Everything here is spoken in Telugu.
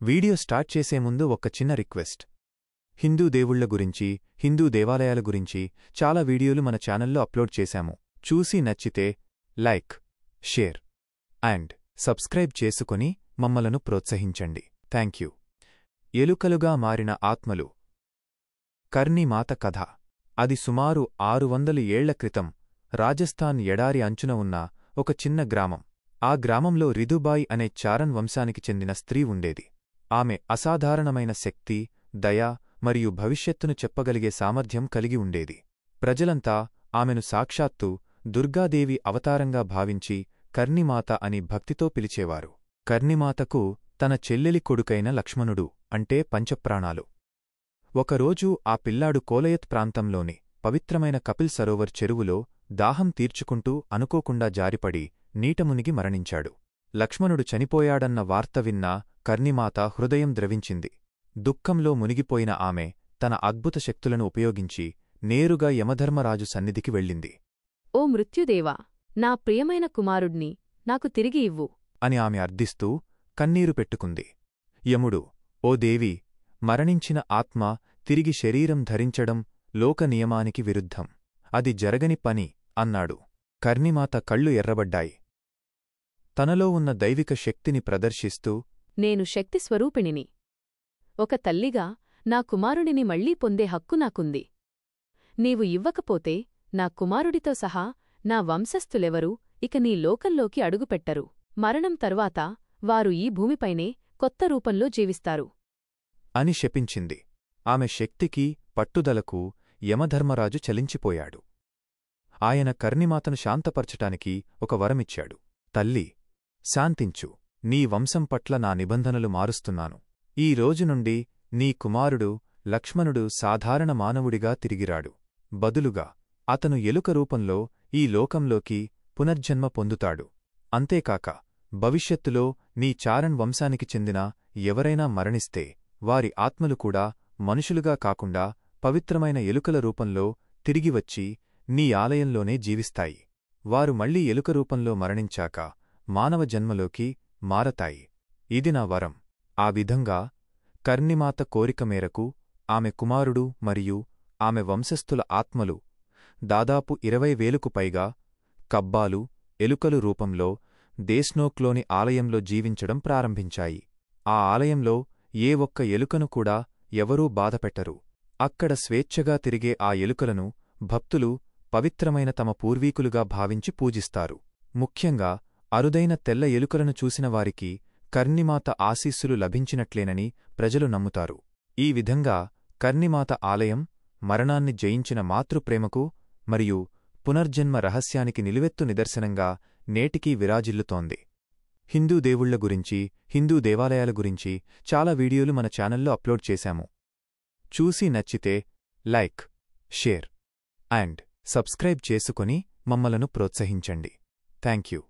వీడియో స్టార్ట్ చేసే ముందు ఒక చిన్న రిక్వెస్ట్. హిందూ దేవుళ్ల గురించి, హిందూ దేవాలయాల గురించి చాలా వీడియోలు మన ఛానల్లో అప్లోడ్ చేశాము. చూసి నచ్చితే లైక్, షేర్ అండ్ సబ్స్క్రైబ్ చేసుకుని మమ్మలను ప్రోత్సహించండి. థాంక్యూ. ఎలుకలుగా మారిన ఆత్మలు. కర్ణిమాత కథ. అది సుమారు 600 ఏళ్ల క్రితం రాజస్థాన్ ఎడారి అంచున ఉన్న ఒక చిన్న గ్రామం. ఆ గ్రామంలో రిధుబాయి అనే చారన్ వంశానికి చెందిన స్త్రీ ఉండేది. ఆమె అసాధారణమైన శక్తి, దయ మరియు భవిష్యత్తును చెప్పగలిగే సామర్థ్యం కలిగి ఉండేది. ప్రజలంతా ఆమెను సాక్షాత్తు దుర్గాదేవి అవతారంగా భావించి కర్ణిమాత అని భక్తితో పిలిచేవారు. కర్ణిమాతకు తన చెల్లెలి కొడుకైన లక్ష్మణుడు అంటే పంచప్రాణాలు. ఒకరోజు ఆ పిల్లాడు కోలయత్ ప్రాంతంలోని పవిత్రమైన కపిల్ సరోవర్ చెరువులో దాహం తీర్చుకుంటూ అనుకోకుండా జారిపడి నీటమునిగి మరణించాడు. లక్ష్మణుడు చనిపోయాడన్న వార్త విన్న కర్ణిమాత హృదయం ద్రవించింది. దుఃఖంలో మునిగిపోయిన ఆమె తన అద్భుత శక్తులను ఉపయోగించి నేరుగా యమధర్మరాజు సన్నిధికి వెళ్ళింది. ఓ మృత్యుదేవా, నా ప్రియమైన కుమారుడ్ని నాకు తిరిగి ఇవ్వు అని ఆమె అర్థిస్తూ కన్నీరు పెట్టుకుంది. యముడు, ఓ దేవి, మరణించిన ఆత్మ తిరిగి శరీరం ధరించడం లోకనియమానికి విరుద్ధం. అది జరగని పని అన్నాడు. కర్ణిమాత కళ్ళు ఎర్రబడ్డాయి. తనలో ఉన్న దైవిక శక్తిని ప్రదర్శిస్తూ, నేను శక్తి స్వరూపిణిని. ఒక తల్లిగా నా కుమారుడిని మళ్లీ పొందే హక్కు నాకుంది. నీవు ఇవ్వకపోతే నా కుమారుడితో సహా నా వంశస్థులెవరూ ఇక నీ లోకంలోకి అడుగుపెట్టరు. మరణం తర్వాత వారు ఈ భూమిపైనే కొత్త రూపంలో జీవిస్తారు అని శపించింది. ఆమె శక్తికి, పట్టుదలకు యమధర్మరాజు చలించిపోయాడు. ఆయన కర్ణిమాతను శాంతపరచటానికి ఒక వరమిచ్చాడు. తల్లి, శాంతించు. నీ వంశం పట్ల నా నిబంధనలు మారుస్తున్నాను. ఈ రోజు నుండి నీ కుమారుడు లక్ష్మణుడు సాధారణ మానవుడిగా తిరిగిరాడు. బదులుగా అతను ఎలుక రూపంలో ఈ లోకంలోకి పునర్జన్మ పొందుతాడు. అంతేకాక భవిష్యత్తులో నీ చారణ్ వంశానికి చెందిన ఎవరైనా మరణిస్తే వారి ఆత్మలు కూడా మనుషులుగా కాకుండా పవిత్రమైన ఎలుకల రూపంలో తిరిగివచ్చి నీ ఆలయంలోనే జీవిస్తాయి. వారు మళ్లీ ఎలుక రూపంలో మరణించాక మానవ జన్మలోకి మారతాయి. ఇది నా వరం. ఆ విధంగా కర్ణిమాత కోరిక మేరకు ఆమె కుమారుడు మరియు ఆమె వంశస్థుల ఆత్మలు దాదాపు 20,000కు పైగా కబ్బాలు, ఎలుకలు రూపంలో దేశ్నోక్లోని ఆలయంలో జీవించడం ప్రారంభించాయి. ఆ ఆలయంలో ఏ ఒక్క ఎలుకను కూడా ఎవరూ బాధపెట్టరు. అక్కడ స్వేచ్ఛగా తిరిగే ఆ ఎలుకలను భక్తులు పవిత్రమైన తమ పూర్వీకులుగా భావించి పూజిస్తారు. ముఖ్యంగా అరుదైన తెల్ల ఎలుకలను చూసిన వారికి కర్ణిమాత ఆశీస్సులు లభించినట్లేనని ప్రజలు నమ్ముతారు. ఈ విధంగా కర్ణిమాత ఆలయం మరణాన్ని జయించిన మాతృప్రేమకు మరియు పునర్జన్మ రహస్యానికి నిలువెత్తు నిదర్శనంగా నేటికీ విరాజిల్లుతోంది. హిందూ దేవుళ్ల గురించి, హిందూ దేవాలయాల గురించి చాలా వీడియోలు మన ఛానల్లో అప్లోడ్ చేశాము. చూసి నచ్చితే లైక్, షేర్ అండ్ సబ్స్క్రైబ్ చేసుకుని మమ్మలను ప్రోత్సహించండి. థాంక్యూ.